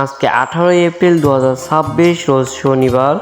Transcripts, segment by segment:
আজকে 18 এপ্রিল 2026 রোজ শনিবার।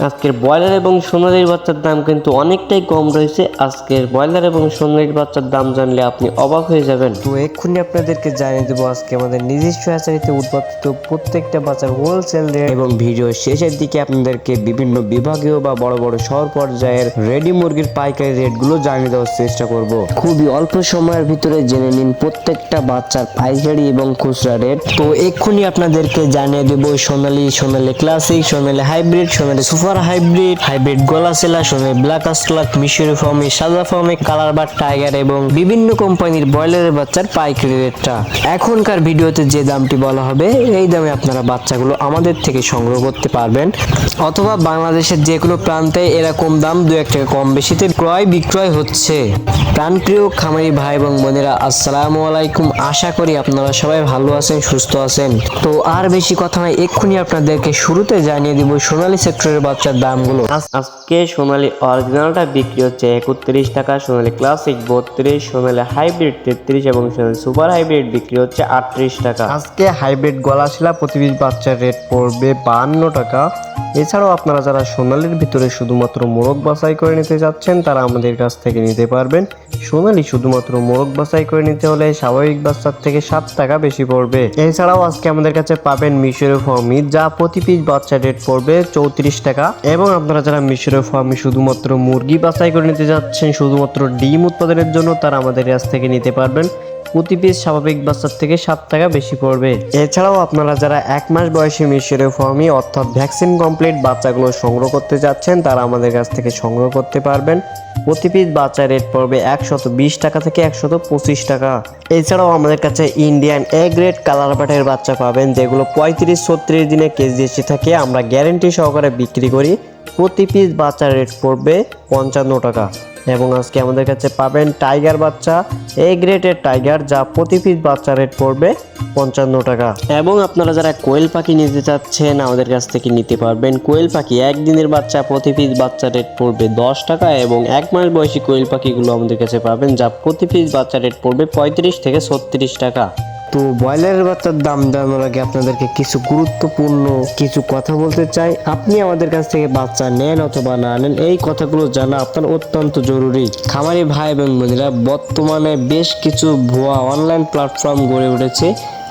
আজকের ব্রয়লার এবং সোনালির বাচ্চার দাম কিন্তু অনেকটাই কম রয়েছে। আজকের ব্রয়লার এবং সোনালির বাচ্চার দাম জানলে আপনি অবাক হয়ে যাবেন। তো এক্ষুনি আপনাদেরকে জানিয়ে দেবো আজকে আমাদের নিজস্ব হ্যাচারিতে উৎপাদিত প্রত্যেকটা বাচ্চার হোলসেল রেট, এবং ভিডিও শেষের দিকে আপনাদেরকে বিভিন্ন বিভাগীয় বা বড় বড় শহর পর্যায়ের রেডি মুরগির পাইকারি রেটগুলো জানিয়ে দেওয়ার চেষ্টা করব। খুবই অল্প সময়ের ভিতরে জেনে নিন প্রত্যেকটা বাচ্চার পাইকারি এবং খুচরা রেট। তো এক্ষুনি আপনাদেরকে জানিয়ে দেবো সোনালি ক্লাসিক, সোনালি হাইব্রিড, সোনালি সুপার হাইব্রিড, হাইব্রিড গলাসেলা, সোনালি ব্ল্যাক আস্টলাক, মিশরি ফর্মে, সাদা ফর্মে, কালার বার টাইগার এবং বিভিন্ন কোম্পানির ব্রয়লারের বাচ্চার পাইকারি রেটটা। এখনকার ভিডিওতে যে দামটি বলা হবে এই দামে আপনারা বাচ্চাগুলো আমাদের থেকে সংগ্রহ করতে পারবেন, অথবা বাংলাদেশের যে কোনো প্রান্তে এরকম দাম 2-1 টাকা কম বেশিতে ক্রয় বিক্রয় হচ্ছে। প্রাণপ্রিয় খামারি ভাই এবং বোনেরা, আসসালামু আলাইকুম। আশা করি আপনারা সবাই ভালো আছেন, সুস্থ আছেন। তো আর বেশি কথা নয়, এক্ষুনি আপনাদেরকে শুরুতে জানিয়ে দিব সোনালী সেক্টরের বাচ্চার দামগুলো। আজকে সোনালী অরিজিনালটা বিক্রি হচ্ছে 31 টাকা, সোনালী ক্লাসিক 32, সোনালী হাইব্রিড 33 এবং সোনালী সুপার হাইব্রিড বিক্রি হচ্ছে 38 টাকা। আজকে হাইব্রিড গলাশিলা প্রতি পিস বাচ্চার রেট পড়বে 52 টাকা। এছাড়াও আপনারা যারা সোনালীর ভিতরে শুধুমাত্র মোরগ বাছাই করে নিতে যাচ্ছেন তারা আমাদের কাছ থেকে নিতে পারবেন। সোনালী শুধুমাত্র মোরগ বাছাই করে নিতে হলে স্বাভাবিক বাচ্চার থেকে 7 টাকা বেশি পড়বে। এছাড়াও আজকে আমাদের কাছে পাবেন মিশরীয় ফার্মি, যা প্রতি পিস বাচ্চার রেট পড়বে 34 টাকা। এবং আপনারা যারা মিশরীয় ফার্মি শুধুমাত্র মুরগি বাছাই করে নিতে যাচ্ছেন শুধুমাত্র ডিম উৎপাদনের জন্য, তারা আমাদের কাছ থেকে নিতে পারবেন। প্রতি পিস স্বাভাবিক বাচ্চার থেকে 7 টাকা বেশি পড়বে। এছাড়াও আপনারা যারা 1 মাস বয়সী মিশরীয় ফার্মি অর্থাৎ ভ্যাকসিন কমপ্লিট বাচ্চাগুলো সংগ্রহ করতে যাচ্ছেন তারা আমাদের কাছ থেকে সংগ্রহ করতে পারবেন। প্রতি পিস বাচ্চার রেট পড়বে 120 টাকা থেকে 125 টাকা। এছাড়াও আমাদের কাছে ইন্ডিয়ান এ গ্রেড কালার বাটের বাচ্চা পাবেন, যেগুলো 35-36 দিনে কেজি এসে থাকে। আমরা গ্যারেন্টি সহকারে বিক্রি করি। প্রতি পিস বাচ্চার রেট পড়বে 55 টাকা। এবং আজকে আমাদের কাছে পাবেন টাইগার বাচ্চা, এ গ্রেডের টাইগার, যা প্রতি পিস বাচ্চা রেট পড়বে 55 টাকা। এবং আপনারা যারা কোয়েল পাখি নিতে চাচ্ছেন আমাদের কাছ থেকে নিতে পারবেন। কোয়েল পাখি একদিনের বাচ্চা প্রতি পিস বাচ্চা রেট পড়বে 10 টাকা, এবং 1 মাস বয়সী কোয়েল পাখিগুলো আমাদের কাছে পাবেন, যা প্রতি পিস বাচ্চা রেট পড়বে 35 থেকে 36 টাকা। তো ব্রয়লারের বাচ্চার দাম জানানোর আগে আপনাদেরকে কিছু গুরুত্বপূর্ণ কিছু কথা বলতে চাই। আপনি আমাদের কাছ থেকে বাচ্চা নেন অথবা না নেন, এই কথাগুলো জানা আপনার অত্যন্ত জরুরি। খামারি ভাই এবং বোনেরা, বর্তমানে বেশ কিছু ভুয়া অনলাইন প্ল্যাটফর্ম গড়ে উঠেছে,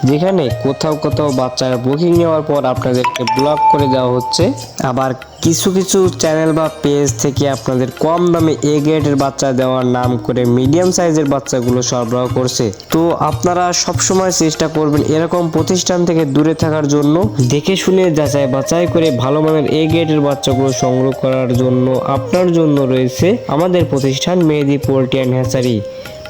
যেখানে কোথাও কোথাও বাচ্চার বুকিং নেওয়ার পর আপনাদেরকে ব্লক করে দেওয়া হচ্ছে। আবার কিছু কিছু চ্যানেল বা পেজ থেকে আপনাদের কম দামে এ গ্রেডের বাচ্চা দেওয়ার নাম করে মিডিয়াম সাইজের বাচ্চাগুলো সরবরাহ করছে। তো আপনারা সবসময় চেষ্টা করবেন এরকম প্রতিষ্ঠান থেকে দূরে থাকার জন্য। দেখে শুনে যাচাই বাছাই করে ভালো মানের এ গ্রেডের বাচ্চাগুলো সংগ্রহ করার জন্য আপনার জন্য রয়েছে আমাদের প্রতিষ্ঠান Mehedi poultry and hatchery.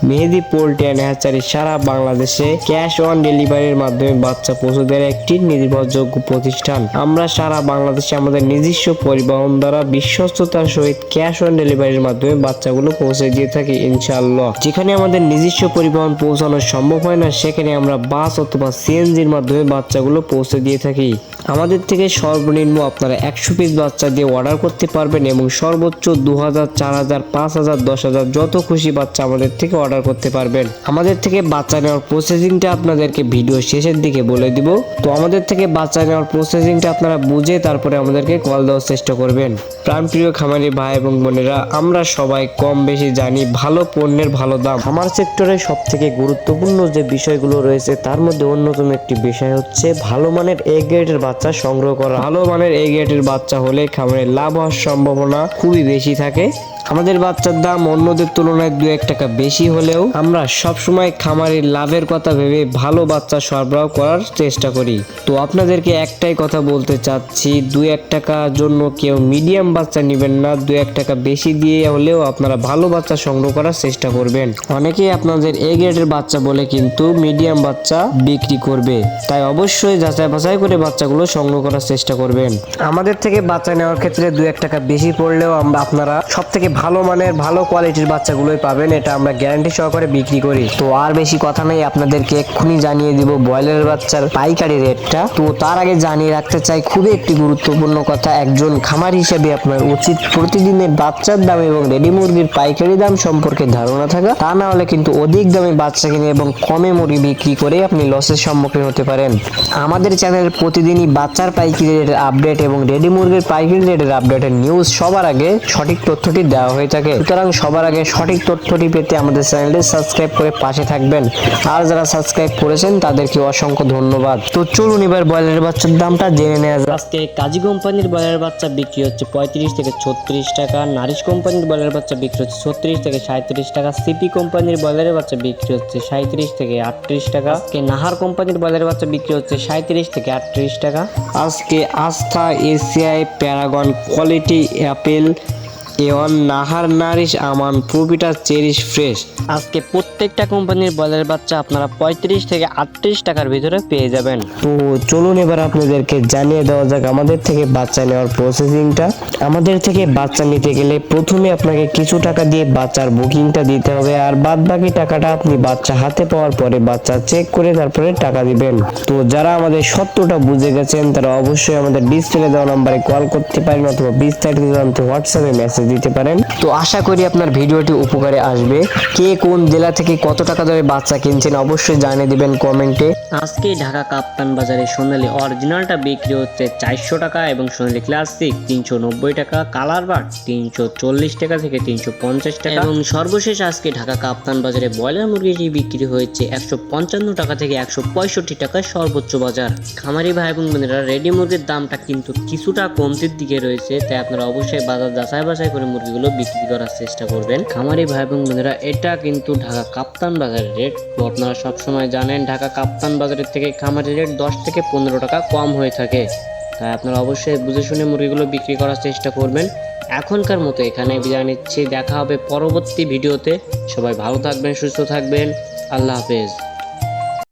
Mehedi poultry and hatchery সারা বাংলাদেশে ক্যাশ অন ডেলিভারির মাধ্যমে বাচ্চা পৌঁছে দেওয়ার একটি নির্ভরযোগ্য প্রতিষ্ঠান। আমরা সারা বাংলাদেশে আমাদের নিজস্ব পরিবহন দ্বারা বিশ্বস্ততার সহিত ক্যাশ অন ডেলিভারির মাধ্যমে বাচ্চাগুলো পৌঁছে দিয়ে থাকি ইনশাআল্লাহ। যেখানে আমাদের নিজস্ব পরিবহন পৌঁছানো সম্ভব হয় না, সেখানে আমরা বাস অথবা সিএনজির মাধ্যমে বাচ্চাগুলো পৌঁছে দিয়ে থাকি। আমাদের থেকে সর্বনিম্ন আপনারা 100 পিস বাচ্চা দিয়ে অর্ডার করতে পারবেন, এবং সর্বোচ্চ 2000, 4000, 5000, 10,000 যত খুশি বাচ্চা আমাদের থেকে অর্ডার করতে পারবেন। আমাদের থেকে বাচ্চা নেওয়ার প্রসেসিংটা আপনাদেরকে ভিডিও শেষের দিকে বলে দিব। তো আমাদের থেকে বাচ্চা নেওয়ার প্রসেসিংটা আপনারা বুঝে তারপরে আমাদেরকে কল দেওয়ার চেষ্টা করবেন। প্রাণপ্রিয় খামারি ভাই এবং বোনেরা, আমরা সবাই কম বেশি জানি ভালো পণ্যের ভালো দাম। আমার সেক্টরে সব থেকে গুরুত্বপূর্ণ যে বিষয়গুলো রয়েছে তার মধ্যে অন্যতম একটি বিষয় হচ্ছে ভালো মানের এ গ্রেডের বাচ্চা সংগ্রহ করা। ভালো মানের এ গ্রেডের বাচ্চা হলে খামারের লাভ হওয়ার সম্ভাবনা খুবই বেশি থাকে। আমাদের বাচ্চার দাম অন্যদের তুলনায় 2-1 টাকা বেশি হলেও আমরা সবসময় খামারের লাভের কথা ভেবে ভালো বাচ্চা সরবরাহ করার চেষ্টা করি। তো আপনাদেরকে একটাই কথা বলতে চাচ্ছি, 2-1 টাকার জন্য কেউ মিডিয়াম বাচ্চা নেবেন না। 2-1 টাকা বেশি দিয়ে হলেও আপনারা ভালো বাচ্চা সংগ্রহ করার চেষ্টা করবেন। অনেকেই আপনাদের এ গ্রেডের বাচ্চা বলে কিন্তু মিডিয়াম বাচ্চা বিক্রি করবে, তাই অবশ্যই যাচাই বাছাই করে বাচ্চাগুলো সংগ্রহ করার চেষ্টা করবেন। আমাদের থেকে বাচ্চা নেওয়ার ক্ষেত্রে 2-1 টাকা বেশি পড়লেও আপনারা সব থেকে ভালো মানের ভালো কোয়ালিটির বাচ্চাগুলোই পাবেন, এটা আমরা গ্যারান্টি সহকারে বিক্রি করি। তো আর বেশি কথা নেই, আপনাদেরকে এক্ষুনি জানিয়ে দিব ব্রয়লারের বাচ্চার পাইকারি রেটটা। তো তার আগে জানিয়ে রাখতে চাই খুবই একটি গুরুত্বপূর্ণ কথা, একজন খামার হিসেবে আপনার উচিত প্রতিদিনের বাচ্চার দাম এবং রেডি মুরগির পাইকারি দাম সম্পর্কে ধারণা থাকা, তা না হলে কিন্তু অধিক দামে বাচ্চা কিনে এবং কমে মুরগি বিক্রি করে আপনি লসের সম্মুখীন হতে পারেন। আমাদের চ্যানেলে প্রতিদিনই বাচ্চার পাইকারি রেটের আপডেট এবং রেডি মুরগির পাইকারি রেটের আপডেটের নিউজ সবার আগে সঠিক তথ্যটি দেওয়া হয়ে থাকে। সুতরাং সবার আগে সঠিক তথ্যটি পেতে আমাদের চ্যানেলটি সাবস্ক্রাইব করে পাশে থাকবেন। আর যারা সাবস্ক্রাইব করেছেন তাদেরকে অসংখ্য ধন্যবাদ। তো চলুন এবার ব্রয়লারের বাচ্চার দামটা জেনে নেওয়া যাক। আজকে কাজী কোম্পানির ব্রয়লার বাচ্চা বিক্রি হচ্ছে 35 থেকে 36 টাকা, নারিশ কোম্পানির ব্রয়লার বাচ্চা বিক্রি হচ্ছে 36 থেকে 37 টাকা, সিপি কোম্পানির ব্রয়লারের বাচ্চা বিক্রি হচ্ছে 37 থেকে 38 টাকা, আজকে নাহার কোম্পানির ব্রয়লারের বাচ্চা বিক্রি হচ্ছে 37 থেকে 38 টাকা। আজকে Astha, ACI, Paragon, Quality, Apple, A one, Nahar, Nourish, Aman, Provita, Cherish, Fresh, আজকে প্রত্যেকটা কোম্পানির ব্রয়লার বাচ্চা আপনারা 35 থেকে 38 টাকার ভিতরে পেয়ে যাবেন। তো চলুন এবার আপনাদেরকে জানিয়ে দেওয়া যাক আমাদের থেকে বাচ্চা নেওয়ার প্রসেসিংটা। আমাদের থেকে বাচ্চা নিতে গেলে প্রথমে আপনাকে কিছু টাকা দিয়ে বাচ্চার বুকিংটা দিতে হবে, আর বাদ বাকি টাকাটা আপনি বাচ্চা হাতে পাওয়ার পরে বাচ্চা চেক করে তারপরে টাকা দিবেন। তো যারা আমাদের সত্যটা বুঝে গেছেন তারা অবশ্যই আমাদের ডিসপ্লে দেওয়া নাম্বারে কল করতে পারেন অথবা বিস্তারিত জানতে হোয়াটসঅ্যাপে মেসেজ দিতে পারেন। তো আশা করি আপনার ভিডিওটি উপকারে আসবে। কে কোন জেলা থেকে কত টাকা ধরে বাচ্চা কিনছেন অবশ্যই জানিয়ে দিবেন কমেন্টে। আজকে ঢাকা কাপ্তান বাজারে সোনালী অরিজিনালটা বিক্রি হচ্ছে 400 টাকা এবং সোনালী ক্লাসিক 390 টাকা, কালার বাট 340 টাকা থেকে 350 টাকা এবং সর্বশেষ আজকে ঢাকা কাপ্তান বাজারে ব্রয়লার মুরগিটি বিক্রি হয়েছে 155 টাকা থেকে 165 টাকায় সর্বোচ্চ বাজার। খামারি ভাই এবং বোনেরা, রেডি মুরগির দামটা কিন্তু কিছুটা কমতির দিকে রয়েছে, তাই আপনারা অবশ্যই বাজার যাচাই বাছাই করে মুরগিগুলো বিক্রি করার চেষ্টা করবেন। খামারি ভাই এবং বোনেরা, এটা কিন্তু ঢাকা কাপ্তান বাজারের রেট। তো আপনারা সবসময় জানেন ঢাকা কাপ্তান বাজারের থেকে খামারি রেট 10 থেকে 15 টাকা কম হয়ে থাকে, তাই আপনারা অবশ্যই বুঝে শুনে মুরগিগুলো বিক্রি করার চেষ্টা করবেন। এখনকার মতো এখানে বিদায় নিচ্ছি, দেখা হবে পরবর্তী ভিডিওতে। সবাই ভালো থাকবেন, সুস্থ থাকবেন, আল্লাহ হাফেজ।